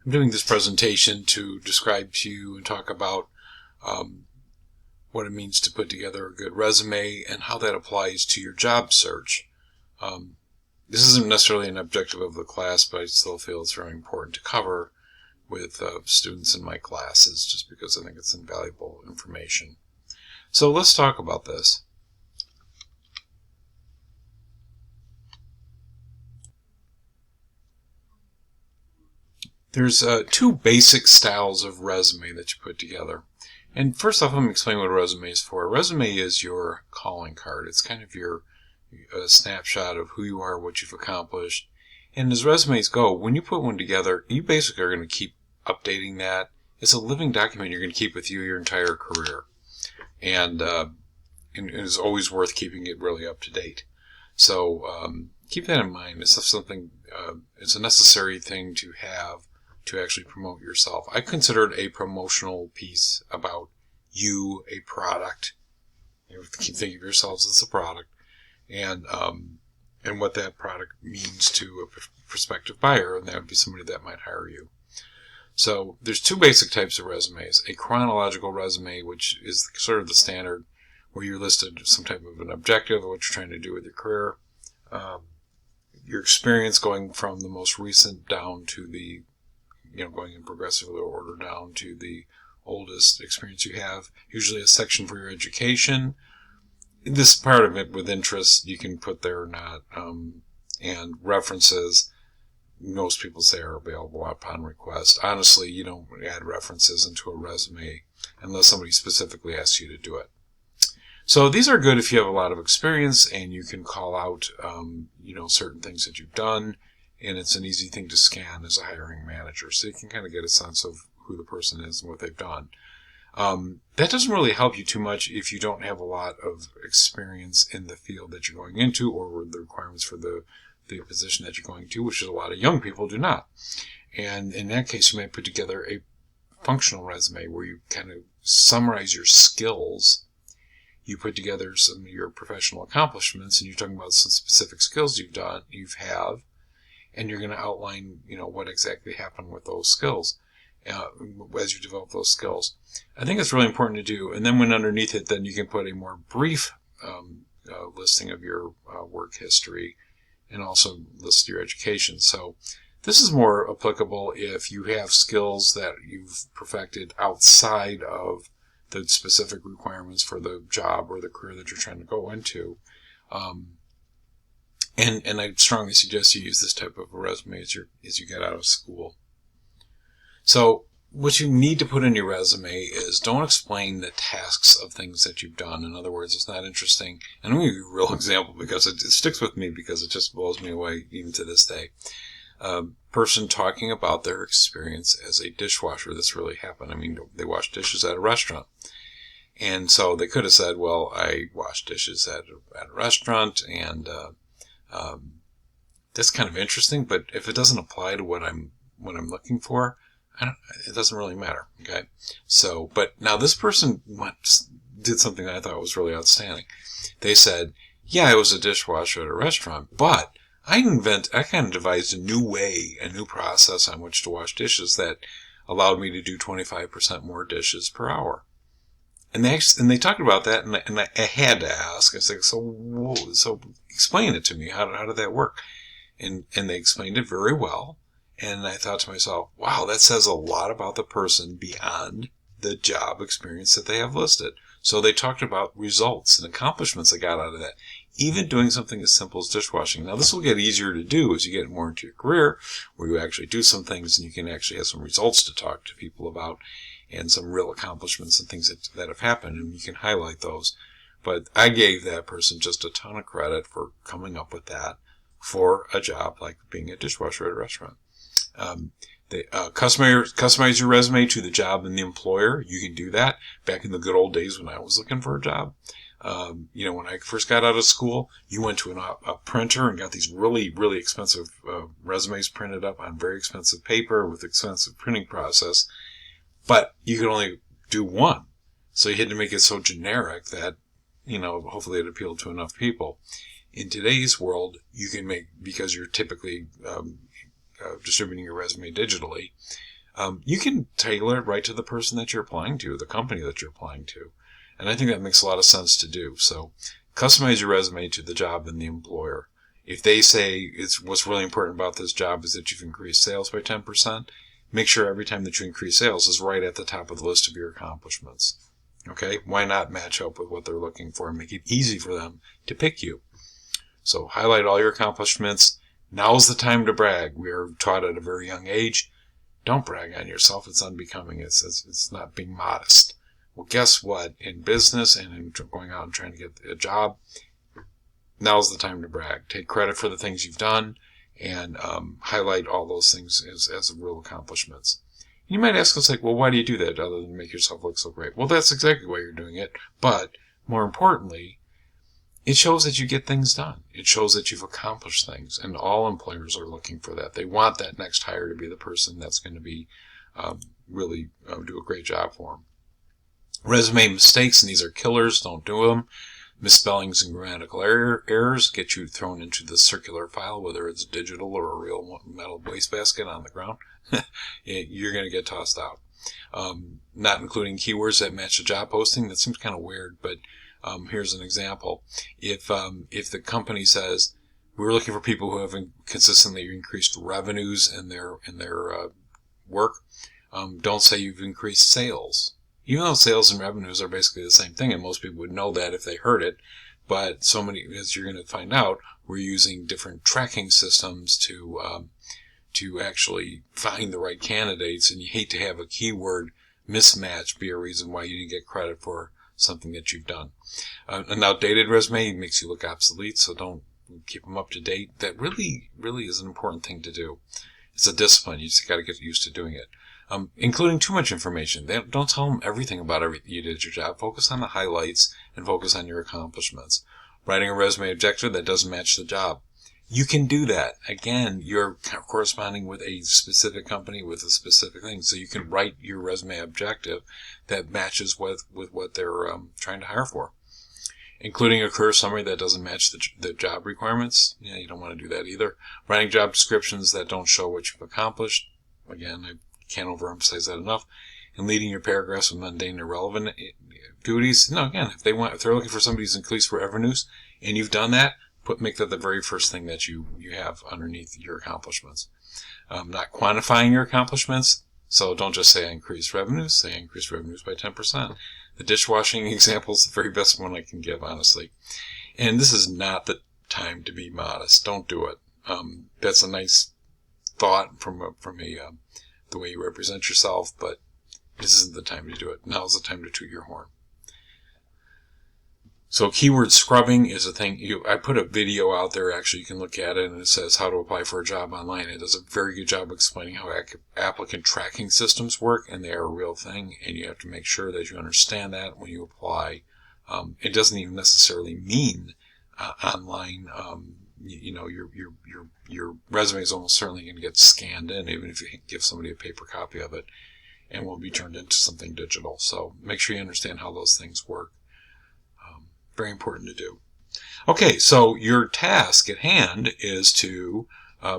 I'm doing this presentation to describe to you and talk about what it means to put together a good resume and how that applies to your job search. This isn't necessarily an objective of the class, but I still feel it's very important to cover with students in my classes just because I think it's invaluable information. So let's talk about this. There's two basic styles of resume that you put together. And first off, let me explain what a resume is for. A resume is your calling card. It's kind of your snapshot of who you are, what you've accomplished. And as resumes go, when you put one together, you basically are going to keep updating that. It's a living document you're going to keep with you your entire career. And it is always worth keeping it really up to date. So keep that in mind. It's something. It's a necessary thing to have to actually promote yourself. I consider it a promotional piece about you, a product. You think of yourselves as a product, and what that product means to a prospective buyer, and that would be somebody that might hire you. So there's two basic types of resumes: a chronological resume, which is sort of the standard, where you're listed some type of an objective of what you're trying to do with your career, your experience going from the most recent down to the going in progressive order down to the oldest experience you have. Usually a section for your education. This part of it with interest you can put there or not. And references, most people say are available upon request. Honestly, you don't add references into a resume unless somebody specifically asks you to do it. So these are good if you have a lot of experience and you can call out, certain things that you've done. And it's an easy thing to scan as a hiring manager. So you can kind of get a sense of who the person is and what they've done. That doesn't really help you too much if you don't have a lot of experience in the field that you're going into or the requirements for the position that you're going to, which is a lot of young people do not. And in that case, you might put together a functional resume where you kind of summarize your skills. You put together some of your professional accomplishments, and you're talking about some specific skills you have. And you're going to outline, what exactly happened with those skills as you develop those skills. I think it's really important to do. And then when underneath it, then you can put a more brief listing of your work history and also list your education. So this is more applicable if you have skills that you've perfected outside of the specific requirements for the job or the career that you're trying to go into. And I strongly suggest you use this type of a resume as you get out of school. So what you need to put in your resume is don't explain the tasks of things that you've done. In other words, it's not interesting. And I'm going to give you a real example because it sticks with me because it just blows me away even to this day. Person talking about their experience as a dishwasher. This really happened. I mean, they wash dishes at a restaurant. And so they could have said, well, I wash dishes at a restaurant and that's kind of interesting, but if it doesn't apply to what I'm looking for, it doesn't really matter. Okay. So, but now this person did something that I thought was really outstanding. They said, yeah, I was a dishwasher at a restaurant, but I kind of devised a new process on which to wash dishes that allowed me to do 25% more dishes per hour. And they talked about that, and I had to ask. I said, so explain it to me. How did that work? And they explained it very well. And I thought to myself, wow, that says a lot about the person beyond the job experience that they have listed. So they talked about results and accomplishments they got out of that. Even doing something as simple as dishwashing. Now, this will get easier to do as you get more into your career, where you actually do some things and you can actually have some results to talk to people about, and some real accomplishments and things that have happened, and you can highlight those. But I gave that person just a ton of credit for coming up with that for a job like being a dishwasher at a restaurant. Customize your resume to the job and the employer. You can do that. Back in the good old days when I was looking for a job, when I first got out of school, you went to a printer and got these really, really expensive resumes printed up on very expensive paper with expensive printing process. But you could only do one. So you had to make it so generic that, hopefully it appealed to enough people. In today's world, you can make, because you're typically distributing your resume digitally, you can tailor it right to the person that you're applying to, the company that you're applying to. And I think that makes a lot of sense to do. So customize your resume to the job and the employer. If they say what's really important about this job is that you've increased sales by 10%, make sure every time that you increase sales is right at the top of the list of your accomplishments. Okay? Why not match up with what they're looking for and make it easy for them to pick you? So highlight all your accomplishments. Now's the time to brag. We are taught at a very young age, don't brag on yourself. It's unbecoming. It's not being modest. Well, guess what? In business and in going out and trying to get a job, now's the time to brag. Take credit for the things you've done and highlight all those things as real accomplishments. You might ask us, like, well, why do you do that other than make yourself look so great? Well, that's exactly why you're doing it. But more importantly, it shows that you get things done. It shows that you've accomplished things. And all employers are looking for that. They want that next hire to be the person that's going to be really do a great job for them. Resume mistakes, and these are killers. Don't do them. Misspellings and grammatical errors get you thrown into the circular file, whether it's digital or a real metal wastebasket on the ground. You're going to get tossed out. Not including keywords that match the job posting. That seems kind of weird, but here's an example. If the company says we're looking for people who have consistently increased revenues in their work, don't say you've increased sales. Even though sales and revenues are basically the same thing, and most people would know that if they heard it, but so many, as you're going to find out, we're using different tracking systems to actually find the right candidates, and you hate to have a keyword mismatch be a reason why you didn't get credit for something that you've done. An outdated resume makes you look obsolete, so don't keep them up to date. That really, really is an important thing to do. It's a discipline. You just got to get used to doing it. Including too much information. Don't tell them everything about everything you did at your job. Focus on the highlights and focus on your accomplishments. Writing a resume objective that doesn't match the job. You can do that. Again, you're corresponding with a specific company with a specific thing. So you can write your resume objective that matches with what they're trying to hire for. Including a career summary that doesn't match the job requirements. Yeah, you don't want to do that either. Writing job descriptions that don't show what you've accomplished. Again, I can't overemphasize that enough. And leading your paragraphs with mundane, irrelevant duties. No, again, if they're looking for somebody who's increased revenues, and you've done that, make that the very first thing that you have underneath your accomplishments. Not quantifying your accomplishments, so don't just say I increased revenues. Say I increased revenues by 10%. The dishwashing example is the very best one I can give, honestly. And this is not the time to be modest. Don't do it. That's a nice thought from the way you represent yourself, but this isn't the time to do it. Now's the time to toot your horn. So keyword scrubbing is a thing. I put a video out there, actually, you can look at it, and it says how to apply for a job online. It does a very good job explaining how applicant tracking systems work, and they are a real thing, and you have to make sure that you understand that when you apply. It doesn't even necessarily mean online. Your resume is almost certainly going to get scanned in, even if you give somebody a paper copy of it, and will be turned into something digital. So make sure you understand how those things work. Very important to do. Okay, so your task at hand is to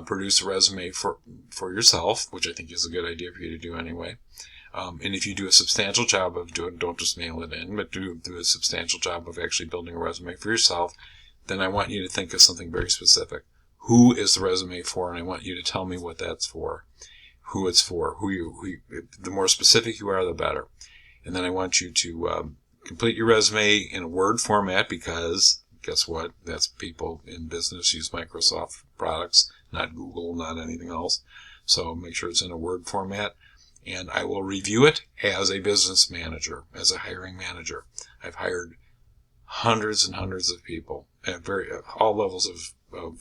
produce a resume for yourself, which I think is a good idea for you to do anyway. And if you do a substantial job of doing, don't just mail it in, but do a substantial job of actually building a resume for yourself, then I want you to think of something very specific. Who is the resume for? And I want you to tell me what that's for, who it's for, the more specific you are, the better. And then I want you to complete your resume in a Word format, because guess what? That's people in business use Microsoft products, not Google, not anything else. So make sure it's in a Word format, and I will review it as a business manager, as a hiring manager. I've hired hundreds and hundreds of people at all levels of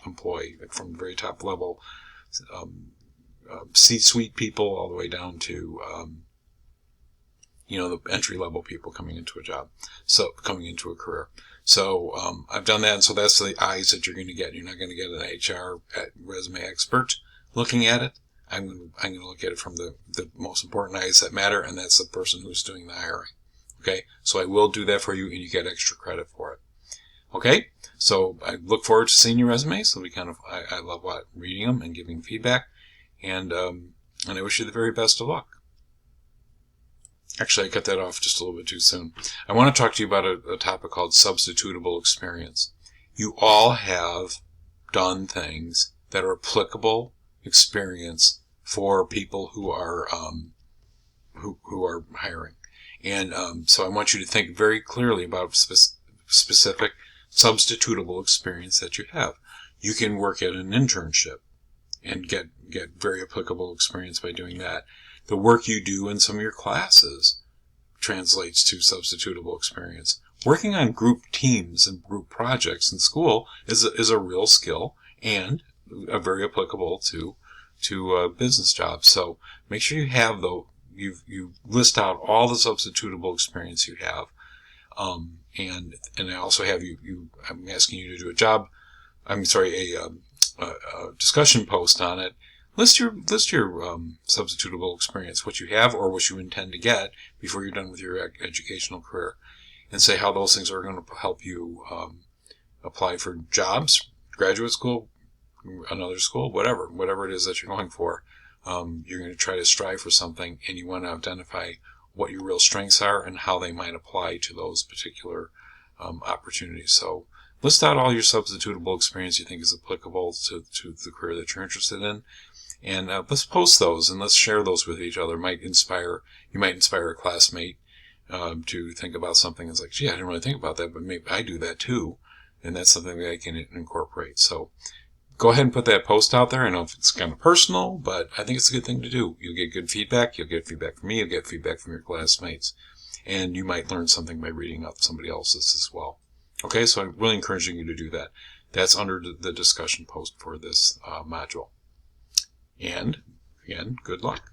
employee, from the very top level, C-suite people, all the way down to the entry-level people coming into a job, so coming into a career. So I've done that, and so that's the eyes that you're going to get. You're not going to get an HR resume expert looking at it. I'm going to look at it from the most important eyes that matter, and that's the person who's doing the hiring. Okay, so I will do that for you, and you get extra credit for it. Okay, so I look forward to seeing your resumes. I love reading them and giving feedback, and I wish you the very best of luck. Actually, I cut that off just a little bit too soon. I want to talk to you about a topic called substitutable experience. You all have done things that are applicable experience for people who are who are hiring, and so I want you to think very clearly about specific substitutable experience that you have. You can work at an internship and get very applicable experience by doing that. The work you do in some of your classes translates to substitutable experience. Working on group teams and group projects in school is a real skill and very applicable to business jobs. So make sure you have you list out all the substitutable experience you have. And I also have I'm asking you to do a discussion post on it. List your substitutable experience, what you have or what you intend to get before you're done with your educational career, and say how those things are going to help you apply for jobs, graduate school, another school, whatever it is that you're going for. You're going to try to strive for something, and you want to identify what your real strengths are and how they might apply to those particular opportunities. So list out all your substitutable experience you think is applicable to the career that you're interested in, and let's post those and let's share those with each other. You might inspire a classmate to think about something that's like, gee, I didn't really think about that, but maybe I do that too, and that's something that I can incorporate. So go ahead and put that post out there. I know it's kind of personal, but I think it's a good thing to do. You'll get good feedback. You'll get feedback from me. You'll get feedback from your classmates. And you might learn something by reading up somebody else's as well. Okay, so I'm really encouraging you to do that. That's under the discussion post for this module. And, again, good luck.